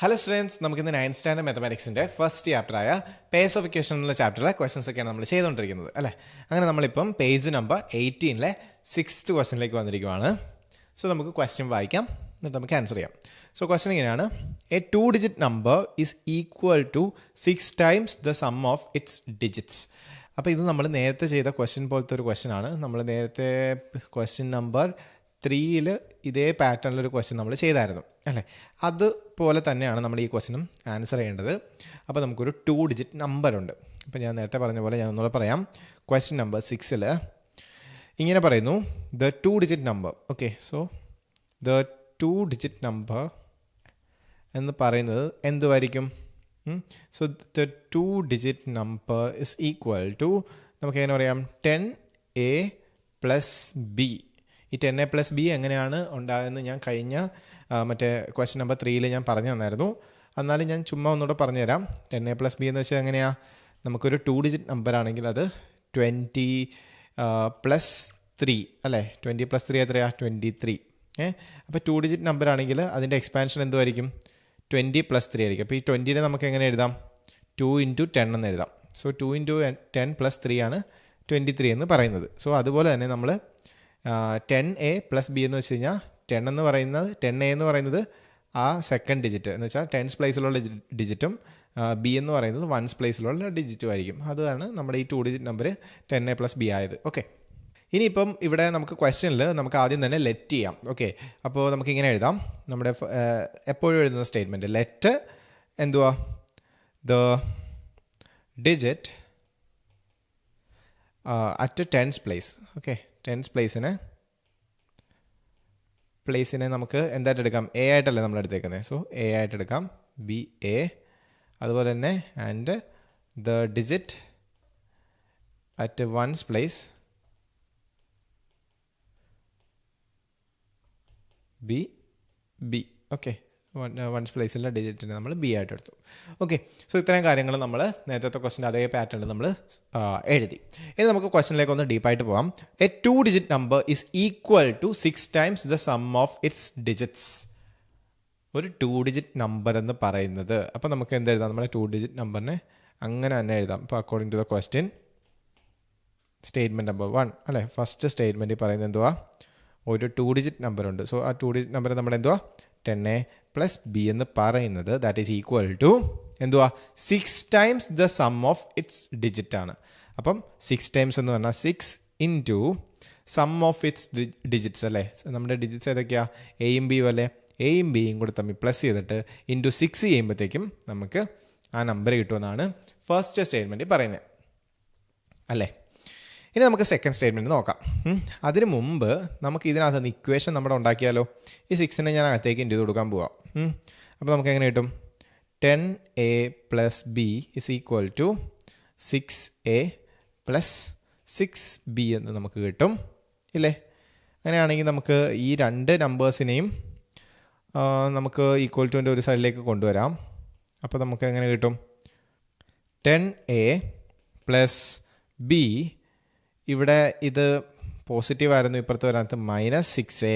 Hello students, നമുക്കിന്ന് 9th standard മാത്തമാറ്റിക്സിൻ്റെ first ചാപ്റ്ററായ പേസ് ഓഫ് ഇക്വേഷൻ എന്നുള്ള ചാപ്റ്ററിലെ ക്വസ്റ്റൻസ് ഒക്കെയാണ് നമ്മൾ ചെയ്തുകൊണ്ടിരിക്കുന്നത് അല്ലേ. അങ്ങനെ നമ്മളിപ്പം പേജ് നമ്പർ 18 6th ക്വസ്റ്റനിലേക്ക് വന്നിരിക്കുകയാണ്. സോ നമുക്ക് ക്വസ്റ്റ്യൻ വായിക്കാം, എന്നിട്ട് നമുക്ക് ആൻസർ ചെയ്യാം. സോ ക്വസ്റ്റ്യൻ ഇങ്ങനെയാണ്: a 2-digit number is equal to 6 times the sum of its digits. അപ്പോൾ ഇത് നമ്മൾ നേരത്തെ ചെയ്ത ക്വസ്റ്റ്യൻ പോലത്തെ ഒരു ക്വസ്റ്റ്യൻ ആണ്. നമ്മൾ നേരത്തെ ക്വസ്റ്റ്യൻ നമ്പർ 3 ഇതേ പാറ്റേണിലൊരു ക്വസ്റ്റ്യൻ നമ്മൾ ചെയ്തായിരുന്നു അല്ലേ. അതുപോലെ തന്നെയാണ് നമ്മൾ ഈ ക്വസ്റ്റ്യനും ആൻസർ ചെയ്യേണ്ടത്. അപ്പോൾ നമുക്കൊരു 2-digit നമ്പർ ഉണ്ട്. അപ്പോൾ ഞാൻ നേരത്തെ പറഞ്ഞ പോലെ ഞാൻ ഒന്നുകൂടെ പറയാം. ക്വസ്റ്റ്യൻ നമ്പർ 6 ഇങ്ങനെ പറയുന്നു: the 2-digit number. Okay, so the 2-digit number എന്ന് പറയുന്നത് എന്തുമായിരിക്കും? So the 2-digit number is equal to, നമുക്ക് എങ്ങനെ പറയാം, 10a + b. ഈ 10a + b എങ്ങനെയാണ് ഉണ്ടാകുന്നത് ഞാൻ കഴിഞ്ഞ മറ്റേ ക്വസ്റ്റ്യൻ നമ്പർ 3 ഞാൻ പറഞ്ഞു തന്നായിരുന്നു. എന്നാലും ഞാൻ ചുമ്മാ ഒന്നുകൂടെ പറഞ്ഞു തരാം. 10a + b എന്ന് വെച്ചാൽ എങ്ങനെയാണ്? നമുക്കൊരു 2-digit നമ്പർ ആണെങ്കിൽ അത് 20 + 3 അല്ലേ. 20 + 3 എത്രയാണ്? 23. അപ്പോൾ 2-digit നമ്പർ ആണെങ്കിൽ അതിൻ്റെ എക്സ്പാൻഷൻ എന്തുമായിരിക്കും? 20 + 3 ആയിരിക്കും. അപ്പോൾ ഈ 20നെ നമുക്ക് എങ്ങനെ എഴുതാം? 2 × 10 എന്ന് എഴുതാം. സോ 2 × 10 + 3 ആണ് 23 എന്ന് പറയുന്നത്. സോ അതുപോലെ തന്നെ നമ്മൾ 10a + b എന്ന് വെച്ച് കഴിഞ്ഞാൽ 10a എന്ന് പറയുന്നത് ആ സെക്കൻഡ് ഡിജിറ്റ് എന്ന് വെച്ചാൽ 10s പ്ലേസിലുള്ള ഡിജിറ്റും b എന്ന് പറയുന്നത് 1s പ്ലേസിലുള്ള ഡിജിറ്റും ആയിരിക്കും. അതാണ് നമ്മുടെ ഈ 2-digit നമ്പർ 10a + b ആയത്. ഓക്കെ, ഇനിയിപ്പം ഇവിടെ നമുക്ക് ക്വസ്റ്റ്യനിൽ നമുക്ക് ആദ്യം തന്നെ ലെറ്റ് ചെയ്യാം. ഓക്കെ, അപ്പോൾ നമുക്ക് ഇങ്ങനെ എഴുതാം. നമ്മുടെ എപ്പോഴും എഴുതുന്ന സ്റ്റേറ്റ്മെൻറ്റ് ലെറ്റ് എന്തുവാ? The digit at 10s place. Okay, 10s പ്ലേസിനെ നമുക്ക് എന്തായിട്ട് എടുക്കാം? എ ആയിട്ടല്ലേ നമ്മൾ എടുത്തേക്കുന്നത്. സോ എ ആയിട്ട് എടുക്കാം, ബി എ. അതുപോലെ തന്നെ and the digit at 1s place B B. Okay, 1s പ്ലേസിലുള്ള ഡിജിറ്റിനെ നമ്മൾ ബി ആയിട്ട് എടുത്തു. ഓക്കെ, സോ ഇത്രയും കാര്യങ്ങൾ നമ്മൾ നേരത്തെ ക്വസ്റ്റ്യൻ അതേ പാറ്റേണിൽ നമ്മൾ എഴുതി. ഇനി നമുക്ക് ക്വസ്റ്റ്യനിലേക്ക് ഒന്ന് ഡീപ്പായിട്ട് പോകാം. A 2-digit number is equal to 6 times the sum of its digits. ഒരു 2-digit നമ്പർ എന്ന് പറയുന്നത്, അപ്പോൾ നമുക്ക് എന്ത് എഴുതാം? നമ്മുടെ 2-digit നമ്പറിനെ അങ്ങനെ തന്നെ എഴുതാം. ഇപ്പോൾ according to the question statement number 1 അല്ലേ. ഫസ്റ്റ് സ്റ്റേറ്റ്മെൻറ്റിൽ പറയുന്നത് എന്തുവാ? ഒരു 2-digit നമ്പർ ഉണ്ട്. സോ ആ 2-digit നമ്പർ നമ്മുടെ എന്തുവാ? 10a + b എന്ന് പറയുന്നത് ദാറ്റ് ഈസ് ഈക്വൽ ടു എന്തുവാ? 6 times the sum of its digit ആണ്. അപ്പം 6 times എന്ന് പറഞ്ഞാൽ 6 into sum of its digits അല്ലേ. നമ്മുടെ ഡിജിറ്റ്സ് ഏതൊക്കെയാണ്? എയും ബിയും അല്ലേ. എയും ബിയും കൂടെ തമ്മിൽ പ്ലസ് ചെയ്തിട്ട് ഇൻറ്റു 6 ചെയ്യുമ്പോഴത്തേക്കും നമുക്ക് ആ നമ്പർ കിട്ടുമെന്നാണ് ഫസ്റ്റ് സ്റ്റേറ്റ്മെൻറ്റിൽ പറയുന്നത് അല്ലേ. ഇനി നമുക്ക് സെക്കൻഡ് സ്റ്റേറ്റ്മെൻറ്റ് നോക്കാം. അതിന് മുമ്പ് നമുക്ക് ഇതിനകത്ത് നിന്ന് ഇക്വേഷൻ നമ്മുടെ ഉണ്ടാക്കിയാലോ. ഈ 6നെ ഞാൻ അകത്തേക്ക് ഇൻറ്റു കൊടുക്കാൻ പോവാം. അപ്പോൾ നമുക്ക് എങ്ങനെ കിട്ടും? 10a + b is equal to 6a + 6b എന്ന് നമുക്ക് കിട്ടും ഇല്ലേ. അങ്ങനെയാണെങ്കിൽ നമുക്ക് ഈ രണ്ട് നമ്പേഴ്സിനെയും നമുക്ക് ഈക്വൽ ടുവിൻ്റെ ഒരു സൈഡിലേക്ക് കൊണ്ടുവരാം. അപ്പോൾ നമുക്ക് എങ്ങനെ കിട്ടും? 10a + b, ഇവിടെ ഇത് പോസിറ്റീവ് ആയിരുന്നു, ഇപ്പുറത്ത് വരാത്ത -6a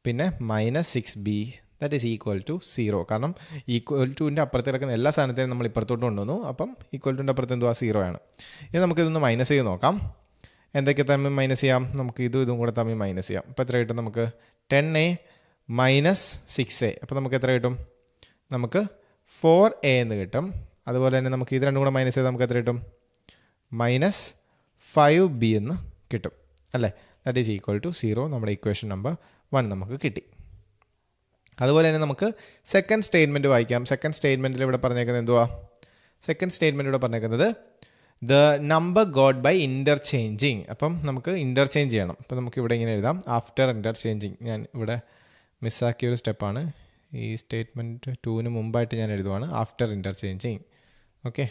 പിന്നെ -6b that is equal to 0. കാരണം ഈക്വൽ ടുവിൻ്റെ അപ്പുറത്ത് കിടക്കുന്ന എല്ലാ സാധനത്തെയും നമ്മൾ ഇപ്പുറത്തോട്ട് കൊണ്ടുവന്നു. അപ്പം ഈക്വൽ ടുവിൻ്റെ അപ്പുറത്ത് എന്തുവാ? 0 ആണ്. ഇനി നമുക്കിതൊന്ന് മൈനസ് ചെയ്ത് നോക്കാം. എന്തൊക്കെ തമ്മിൽ മൈനസ് ചെയ്യാം? നമുക്ക് ഇതും കൂടെ തമ്മിൽ മൈനസ് ചെയ്യാം. അപ്പോൾ എത്ര കിട്ടും നമുക്ക്? 10a - 6a. അപ്പോൾ നമുക്ക് എത്ര കിട്ടും? നമുക്ക് 4a എന്ന് കിട്ടും. അതുപോലെ തന്നെ നമുക്ക് ഇത് രണ്ടും കൂടെ മൈനസ് ചെയ്താൽ നമുക്ക് എത്ര കിട്ടും? -5b എന്ന് കിട്ടും അല്ലേ. That is equal to 0. നമ്മുടെ ഇക്വേഷൻ നമ്പർ 1 നമുക്ക് കിട്ടി. അതുപോലെ തന്നെ നമുക്ക് സെക്കൻഡ് സ്റ്റേറ്റ്മെൻറ്റ് വായിക്കാം. സെക്കൻഡ് സ്റ്റേറ്റ്മെൻറ്റിൽ ഇവിടെ പറഞ്ഞേക്കുന്നത് എന്തുവാ? സെക്കൻഡ് സ്റ്റേറ്റ്മെൻറ്റ് ഇവിടെ പറഞ്ഞേക്കുന്നത് the number got by interchanging. അപ്പം നമുക്ക് ഇൻ്റർചേഞ്ച് ചെയ്യണം. അപ്പോൾ നമുക്ക് ഇവിടെ ഇങ്ങനെ എഴുതാം, ആഫ്റ്റർ ഇൻ്റർചേഞ്ചിങ്. ഞാൻ ഇവിടെ മിസ്സാക്കിയ ഒരു സ്റ്റെപ്പാണ്. ഈ സ്റ്റേറ്റ്മെൻറ്റ് 2ന് മുമ്പായിട്ട് ഞാൻ എഴുതുവാണ് after interchanging. Okay,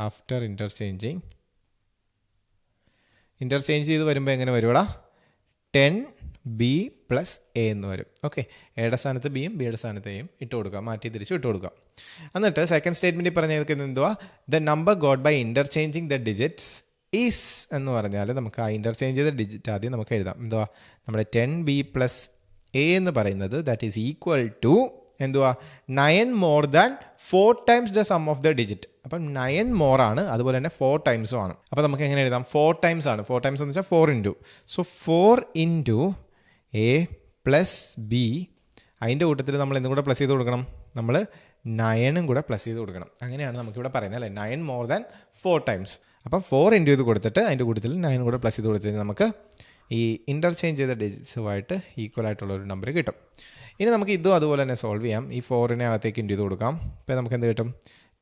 after interchanging. Interchange ചെയ്ത് വരുമ്പോൾ എങ്ങനെ വരുവാടാ? 10b + a എന്ന് വരും. ഓക്കെ, എയുടെ സ്ഥാനത്ത് ബിയും ബിയുടെ സ്ഥാനത്ത് എയും ഇട്ട് കൊടുക്കാം, മാറ്റി തിരിച്ച് ഇട്ട് കൊടുക്കാം. എന്നിട്ട് സെക്കൻഡ് സ്റ്റേറ്റ്മെൻറ്റിൽ പറഞ്ഞിരിക്കുന്നത് എന്തുവാ? The number got by interchanging the digits is എന്ന് പറഞ്ഞാൽ നമുക്ക് ആ ഇൻ്റർചേഞ്ച് ചെയ്ത ഡിജിറ്റ് ആദ്യം നമുക്ക് എഴുതാം. എന്തുവാ? നമ്മുടെ 10b + a എന്ന് പറയുന്നത് ദാറ്റ് ഈസ് ഈക്വൽ ടു എന്തുവാ 9 more than 4 times the sum of the digit. അപ്പം 9 മോർ ആണ്, അതുപോലെ തന്നെ 4 ടൈംസും ആണ്. അപ്പോൾ നമുക്ക് എങ്ങനെ എഴുതാം? 4 ടൈംസ് ആണ്. 4 ടൈംസ് എന്ന് വെച്ചാൽ 4 into. So 4 into A plus B, അതിൻ്റെ കൂട്ടത്തിൽ നമ്മൾ എന്തും കൂടെ പ്ലസ് ചെയ്ത് കൊടുക്കണം? നമ്മൾ 9ഉം കൂടെ പ്ലസ് ചെയ്ത് കൊടുക്കണം. അങ്ങനെയാണ് നമുക്കിവിടെ പറയുന്നത് അല്ലേ, 9 മോർ ദാൻ 4 ടൈംസ്. അപ്പം 4 ഇൻറ്റു ഇത് കൊടുത്തിട്ട് അതിൻ്റെ കൂട്ടത്തിൽ 9 കൂടെ പ്ലസ് ചെയ്ത് കൊടുത്തിട്ട് നമുക്ക് ഈ ഇൻ്റർചേഞ്ച് ചെയ്ത ഡിജിറ്റ്സുമായിട്ട് ഈക്വൽ ആയിട്ടുള്ള ഒരു നമ്പർ കിട്ടും. ഇനി നമുക്ക് ഇതും അതുപോലെ തന്നെ സോൾവ് ചെയ്യാം. ഈ 4നെ അകത്തേക്ക് ഇൻറ്റു ചെയ്ത് കൊടുക്കാം. അപ്പോൾ നമുക്ക് എന്ത് കിട്ടും?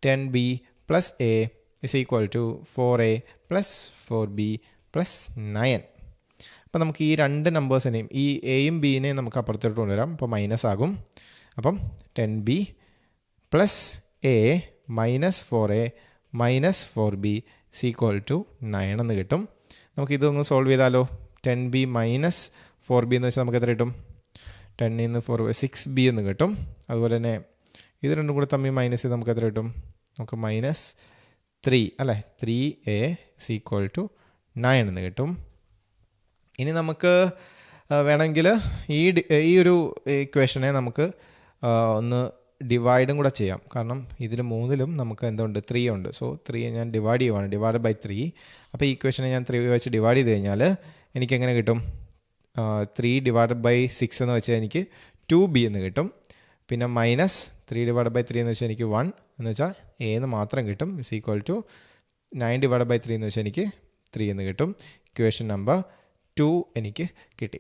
10b plus a is equal to 4a plus 4b plus 9. അപ്പോൾ നമുക്ക് ഈ രണ്ട് നമ്പേഴ്സിനെയും, ഈ എയും ബിനെയും നമുക്ക് അപ്പുറത്തോട്ട് കൊണ്ടുവരാം. അപ്പോൾ മൈനസ് ആകും. അപ്പം 10b plus a minus 4a minus 4b is equal to 9 എന്ന് കിട്ടും. നമുക്ക് ഇതൊന്ന് സോൾവ് ചെയ്താലോ? 10b മൈനസ് 4b എന്ന് വെച്ചാൽ നമുക്ക് എത്ര കിട്ടും? 10 നിന്ന് 4 6b എന്ന് കിട്ടും. അതുപോലെ തന്നെ ഇത് രണ്ടും കൂടെ തമ്മിൽ മൈനസ് ചെയ്ത് നമുക്ക് എത്ര കിട്ടും? നമുക്ക് മൈനസ് 3 അല്ലേ, 3a ഇസ് ഈക്വൽ ടു 9 എന്ന് കിട്ടും. ഇനി നമുക്ക് വേണമെങ്കിൽ ഈ ഒരു ഇക്വേഷനെ നമുക്ക് ഒന്ന് ഡിവൈഡും കൂടെ ചെയ്യാം. കാരണം ഇതിൽ മൂന്നിലും നമുക്ക് എന്തുണ്ട്? 3 ഉണ്ട്. സോ 3 ഞാൻ ഡിവൈഡ് ചെയ്യുവാണ്, ഡിവൈഡ് ബൈ 3. അപ്പോൾ ഈ ഇക്വേഷനെ ഞാൻ 3 വെച്ച് ഡിവൈഡ് ചെയ്ത് കഴിഞ്ഞാൽ എനിക്കെങ്ങനെ കിട്ടും? 3 ഡിവൈഡ് ബൈ 6 എന്ന് വെച്ചാൽ എനിക്ക് 2b എന്ന് കിട്ടും. പിന്നെ മൈനസ് 3 ഡിവൈഡ് ബൈ 3 എന്ന് വെച്ചാൽ എനിക്ക് 1 എന്ന് വെച്ചാൽ എ എന്ന് മാത്രം കിട്ടും. Is equal to 9 divide by 3 എന്ന് വെച്ചാൽ എനിക്ക് 3 എന്ന് കിട്ടും. ഇക്വേഷൻ നമ്പർ 2 എനിക്ക് കിട്ടി.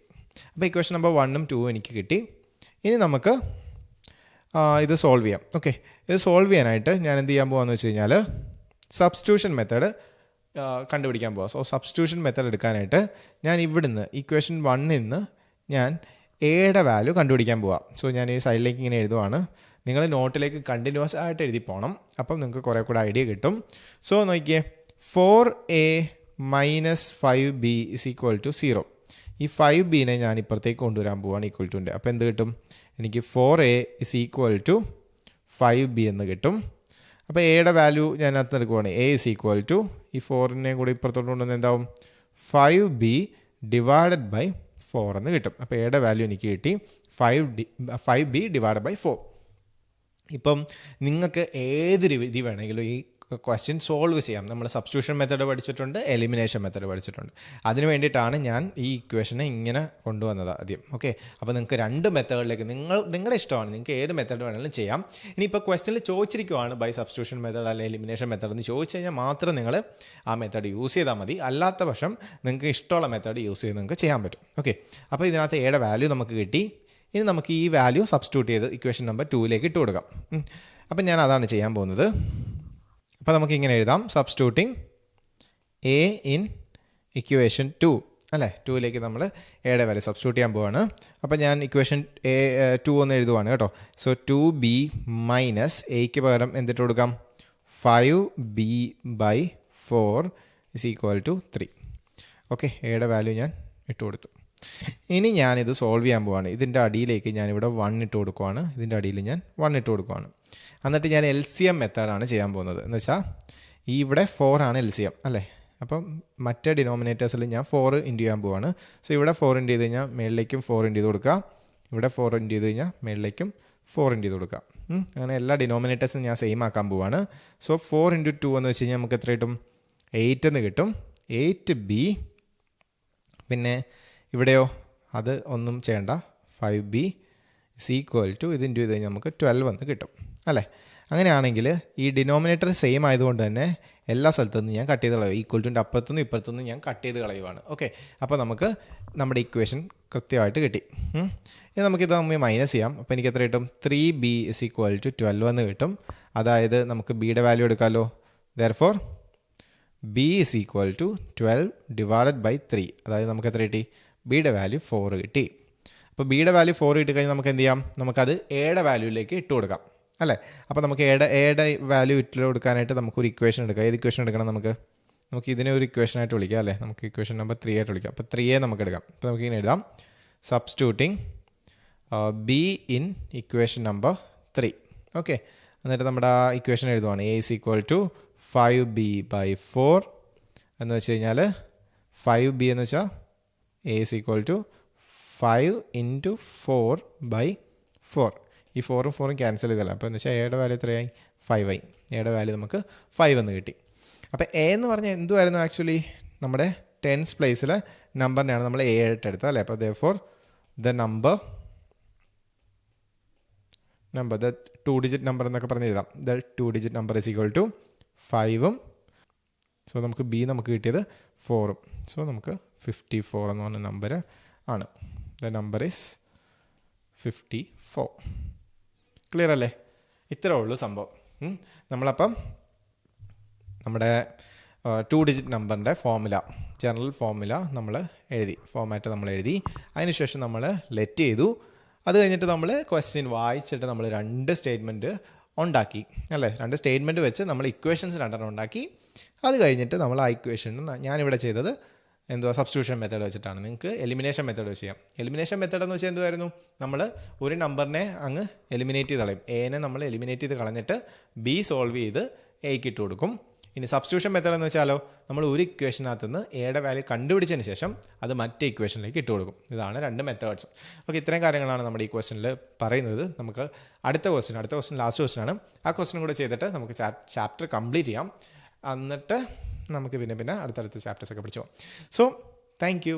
അപ്പോൾ ഇക്വേഷൻ നമ്പർ 1ഉം 2ഉം എനിക്ക് കിട്ടി. ഇനി നമുക്ക് ഇത് സോൾവ് ചെയ്യാം. ഓക്കെ, ഇത് സോൾവ് ചെയ്യാനായിട്ട് ഞാൻ എന്ത് ചെയ്യാൻ പോകാമെന്ന് വെച്ച് കഴിഞ്ഞാൽ സബ്സ്റ്റിറ്റ്യൂഷൻ മെത്തേഡ് കണ്ടുപിടിക്കാൻ പോകാം. സോ സബ്സ്റ്റിറ്റ്യൂഷൻ മെത്തേഡ് എടുക്കാനായിട്ട് ഞാൻ ഇവിടുന്ന് ഇക്വേഷൻ 1ൽ നിന്ന് ഞാൻ എയുടെ വാല്യൂ കണ്ടുപിടിക്കാൻ പോവാം. സോ ഞാൻ ഈ സൈഡിലേക്ക് ഇങ്ങനെ എഴുതുവാണ്. നിങ്ങൾ നോട്ടിലേക്ക് കണ്ടിന്യൂസ് ആയിട്ട് എഴുതി പോകണം. അപ്പം നിങ്ങൾക്ക് കുറേ കൂടെ ഐഡിയ കിട്ടും. സോ നോക്കിയേ, 4a minus 5b is equal to 0. ഈ 5bനെ ഞാൻ ഇപ്പുറത്തേക്ക് കൊണ്ടുവരാൻ പോവാണ് ഈക്വൽ ടുൻ്റെ. അപ്പോൾ എന്ത് കിട്ടും? എനിക്ക് 4a is equal to 5b എന്ന് കിട്ടും. അപ്പോൾ എയുടെ വാല്യൂ ഞാൻ അതിനകത്ത് എടുക്കുവാണ്. എ ഇസ് ഈക്വൽ ടു ഈ 4നെ കൂടി ഇപ്പുറത്തോട്ട് കൊണ്ടുവന്ന് എന്താവും? 5b ഡിവൈഡഡ് ബൈ 4 എന്ന് കിട്ടും. അപ്പോൾ എയുടെ വാല്യൂ എനിക്ക് കിട്ടി 5b ഡിവൈഡ് ബൈ 4. ഇപ്പം നിങ്ങൾക്ക് ഏത് രീതി വേണമെങ്കിലും ഈ ക്വസ്റ്റ്യൻ സോൾവ് ചെയ്യാം. നമ്മൾ സബ്സ്റ്റിറ്റ്യൂഷൻ മെത്തേഡ് പഠിച്ചിട്ടുണ്ട്, എലിമിനേഷൻ മെത്തേഡ് പഠിച്ചിട്ടുണ്ട്. അതിന് വേണ്ടിയിട്ടാണ് ഞാൻ ഈ ഇക്വേഷനെ ഇങ്ങനെ കൊണ്ടുവന്നത് ആദ്യം. ഓക്കെ, അപ്പോൾ നിങ്ങൾക്ക് രണ്ട് മെത്തേഡിലേക്ക് നിങ്ങളുടെ ഇഷ്ടമാണ്, നിങ്ങൾക്ക് ഏത് മെത്തേഡ് വേണമെങ്കിലും ചെയ്യാം. ഇനിയിപ്പോൾ ക്വസ്റ്റ്യനിൽ ചോദിച്ചിരിക്കുവാണ് ബൈ സബ്സ്റ്റിറ്റ്യൂഷൻ മെത്തേഡ് അല്ലെങ്കിൽ എലിമിനേഷൻ മെത്തേഡ് എന്ന് ചോദിച്ചു കഴിഞ്ഞാൽ മാത്രം നിങ്ങൾ ആ മെത്തേഡ് യൂസ് ചെയ്താൽ മതി. അല്ലാത്ത പക്ഷം നിങ്ങൾക്ക് ഇഷ്ടമുള്ള മെത്തേഡ് യൂസ് ചെയ്ത് നിങ്ങൾക്ക് ചെയ്യാൻ പറ്റും. ഓക്കെ, അപ്പോൾ ഇതിനകത്ത് എയുടെ വാല്യൂ നമുക്ക് കിട്ടി. ഇനി നമുക്ക് ഈ വാല്യൂ സബ്സ്റ്റിറ്റ്യൂട്ട് ചെയ്ത് ഇക്വേഷൻ നമ്പർ 2ലേക്ക് ഇട്ട് കൊടുക്കാം. അപ്പം ഞാൻ അതാണ് ചെയ്യാൻ പോകുന്നത്. അപ്പോൾ നമുക്ക് ഇങ്ങനെ എഴുതാം, സബ്സ്റ്റിറ്റ്യൂട്ടിങ് എ ഇൻ ഇക്വേഷൻ 2 അല്ലേ. 2ലേക്ക് നമ്മൾ എയുടെ വാല്യൂ സബ്സ്റ്റിറ്റ്യൂട്ട് ചെയ്യാൻ പോവാണ്. അപ്പോൾ ഞാൻ ഇക്വേഷൻ 2 ഒന്ന് എഴുതുവാണ് കേട്ടോ. സോ 2b മൈനസ് എയ്ക്ക് പകരം എന്തിട്ട് കൊടുക്കാം? 5b by 4 is equal to 3. Okay, എയുടെ വാല്യൂ ഞാൻ ഇട്ട് കൊടുത്തു. ഇനി ഞാനിത് സോൾവ് ചെയ്യാൻ പോവാണ്. ഇതിൻ്റെ അടിയിലേക്ക് ഞാനിവിടെ 1 ഇട്ട് കൊടുക്കുവാണ്. ഇതിൻ്റെ അടിയിൽ ഞാൻ 1 ഇട്ട് കൊടുക്കുവാണ്. എന്നിട്ട് ഞാൻ LCM മെത്തേഡാണ് ചെയ്യാൻ പോകുന്നത്. എന്ന് വെച്ചാൽ ഈ ഇവിടെ 4 ആണ് LCM അല്ലേ. അപ്പം മറ്റേ ഡിനോമിനേറ്റേഴ്സിൽ ഞാൻ 4 ഇൻറ്റു ചെയ്യാൻ പോവാണ്. സോ ഇവിടെ 4 ഇൻറ്റു ചെയ്ത് കഴിഞ്ഞാൽ മേളിലേക്കും 4 ഇൻറ്റു ചെയ്ത് കൊടുക്കുക. ഇവിടെ 4 ഇൻറ്റു ചെയ്ത് കഴിഞ്ഞാൽ മേളിലേക്കും 4 ഇൻറ്റു ചെയ്ത് കൊടുക്കുക. അങ്ങനെ എല്ലാ ഡിനോമിനേറ്റേഴ്സും ഞാൻ സെയിം ആക്കാൻ പോവാണ്. സോ 4 ഇൻറ്റു 2 എന്ന് വെച്ച് കഴിഞ്ഞാൽ നമുക്ക് എത്ര കിട്ടും? 8 എന്ന് കിട്ടും. 8b പിന്നെ ഇവിടെയോ അത് ഒന്നും ചെയ്യണ്ട, 5b ഇസ് ഈക്വൽ ടു ഇത് ഇൻറ്റു ചെയ്ത് കഴിഞ്ഞാൽ നമുക്ക് 12 എന്ന് കിട്ടും അല്ലേ. അങ്ങനെയാണെങ്കിൽ ഈ ഡിനോമിനേറ്റർ സെയിം ആയതുകൊണ്ട് തന്നെ എല്ലാ സ്ഥലത്തുനിന്നും ഞാൻ കട്ട് ചെയ്ത് കളയും. ഈക്വൽ ടുൻ്റെ അപ്പുറത്തുനിന്നും ഇപ്പുറത്തുനിന്നും ഞാൻ കട്ട് ചെയ്ത് കളയുവാണ്. ഓക്കെ, അപ്പോൾ നമുക്ക് നമ്മുടെ ഇക്വേഷൻ കൃത്യമായിട്ട് കിട്ടി. ഇനി നമുക്കിത് തമ്മിൽ മൈനസ് ചെയ്യാം. അപ്പോൾ എനിക്ക് എത്ര കിട്ടും? 3b ഇസ് ഈക്വൽ ടു 12 എന്ന് കിട്ടും. അതായത് നമുക്ക് ബിയുടെ വാല്യൂ എടുക്കാമല്ലോ. Therefore b is equal to 12 divided by 3. അതായത് നമുക്ക് എത്ര കിട്ടി? ബിയുടെ വാല്യൂ 4 കിട്ടി. അപ്പോൾ ബിയുടെ വാല്യൂ 4 കിട്ടി കഴിഞ്ഞാൽ നമുക്ക് എന്ത് ചെയ്യാം? നമുക്കത് എയുടെ വാല്യൂയിലേക്ക് ഇട്ട് കൊടുക്കാം അല്ലേ. അപ്പോൾ നമുക്ക് എയുടെ വാല്യൂ ഇട്ട് കൊടുക്കാനായിട്ട് നമുക്കൊരു ഇക്വേഷൻ എടുക്കാം. ഏത് ഇക്വേഷൻ എടുക്കണം? നമുക്ക് ഇതിനെ ഒരു ഇക്വേഷനായിട്ട് വിളിക്കാം അല്ലേ. നമുക്ക് ഇക്വേഷൻ നമ്പർ 3 ആയിട്ട് വിളിക്കാം. അപ്പോൾ 3 നമുക്ക് എടുക്കാം. അപ്പോൾ നമുക്ക് ഇങ്ങനെ എഴുതാം, substituting B in equation number 3. Okay, എന്നിട്ട് നമ്മുടെ ആ ഇക്വേഷൻ എഴുതുവാണ്. A is equal to 5b by 4 എന്ന് വെച്ച് കഴിഞ്ഞാൽ 5b എന്ന് വെച്ചാൽ A is equal to 5 into 4 by 4. ഈ 4ഉം 4ഉം ക്യാൻസൽ ചെയ്തല്ല. അപ്പോൾ എന്ന് വെച്ചാൽ എയുടെ വാല്യൂ എത്രയായി? 5 ആയി. എയുടെ വാല്യൂ നമുക്ക് 5 എന്ന് കിട്ടി. അപ്പോൾ എ എന്ന് പറഞ്ഞാൽ എന്തുമായിരുന്നു ആക്ച്വലി? നമ്മുടെ ടെൻസ് പ്ലേസിലെ നമ്പറിനെയാണ് നമ്മൾ എ ആയിട്ട് എടുത്തത് അല്ലേ? അപ്പോൾ therefore the number the 2 digit number എന്നൊക്കെ പറഞ്ഞ് എഴുതാം. The 2 digit number is equal to 5ഉം. സോ നമുക്ക് ബി നമുക്ക് കിട്ടിയത് 4ഉം. സോ നമുക്ക് 54 എന്ന് പറഞ്ഞ നമ്പർ ആണ്. The number is 54. ക്ലിയർ അല്ലേ? ഇത്രേ ഉള്ളൂ സംഭവം. നമ്മളപ്പം നമ്മുടെ 2 ഡിജിറ്റ് നമ്പറിൻ്റെ ഫോർമുല, ജനറൽ ഫോർമുല നമ്മൾ എഴുതി, ഫോർമാറ്റ് നമ്മൾ എഴുതി. അതിനുശേഷം നമ്മൾ ലെറ്റ് ചെയ്തു. അത് കഴിഞ്ഞിട്ട് നമ്മൾ ക്വസ്റ്റ്യൻ വായിച്ചിട്ട് നമ്മൾ 2 സ്റ്റേറ്റ്മെൻറ്റ് ഉണ്ടാക്കി അല്ലേ? 2 സ്റ്റേറ്റ്മെൻറ്റ് വെച്ച് നമ്മൾ ഇക്വേഷൻസ് 2 ഉണ്ടാക്കി. അത് കഴിഞ്ഞിട്ട് നമ്മൾ ആ ഇക്വേഷൻ, ഞാനിവിടെ ചെയ്തത് സബ്സ്റ്റിറ്റ്യൂഷൻ മെത്തേഡ് വെച്ചിട്ടാണ്. നിങ്ങൾക്ക് എലിമിനേഷൻ മെത്തേഡ് വെച്ച് ചെയ്യാം. എലിമിനേഷൻ മെത്തേഡ് എന്ന് വെച്ചാൽ എന്തുമായിരുന്നു? നമ്മൾ ഒരു നമ്പറിനെ അങ്ങ് എലിമിനേറ്റ് ചെയ്ത് കളയും. എനെ നമ്മൾ എലിമിനേറ്റ് ചെയ്ത് കളഞ്ഞിട്ട് ബി സോൾവ് ചെയ്ത് എക്ക് ഇട്ട് കൊടുക്കും. ഇനി സബ്സ്റ്റിറ്റ്യൂഷൻ മെത്തേഡ് എന്ന് വെച്ചാലോ, നമ്മൾ ഒരു ഇക്വേഷനകത്ത് നിന്ന് എയുടെ വാല്യൂ കണ്ടുപിടിച്ചതിന് ശേഷം അത് മറ്റേ ഇക്വേഷനിലേക്ക് ഇട്ട് കൊടുക്കും. ഇതാണ് 2 മെത്തേഡ്സ്. ഓക്കെ, ഇത്രയും കാര്യങ്ങളാണ് നമ്മുടെ ഈ ക്വസ്റ്റനിൽ പറയുന്നത്. നമുക്ക് അടുത്ത ക്വസ്റ്റൻ ലാസ്റ്റ് ക്വസ്റ്റൻ ആണ്. ആ ക്വസ്റ്റനും കൂടെ ചെയ്തിട്ട് നമുക്ക് ചാപ്റ്റർ കംപ്ലീറ്റ് ചെയ്യാം. എന്നിട്ട് നമുക്ക് പിന്നെ അടുത്തടുത്ത ചാപ്റ്റേഴ്സൊക്കെ പഠിച്ചു പോകാം. So thank you.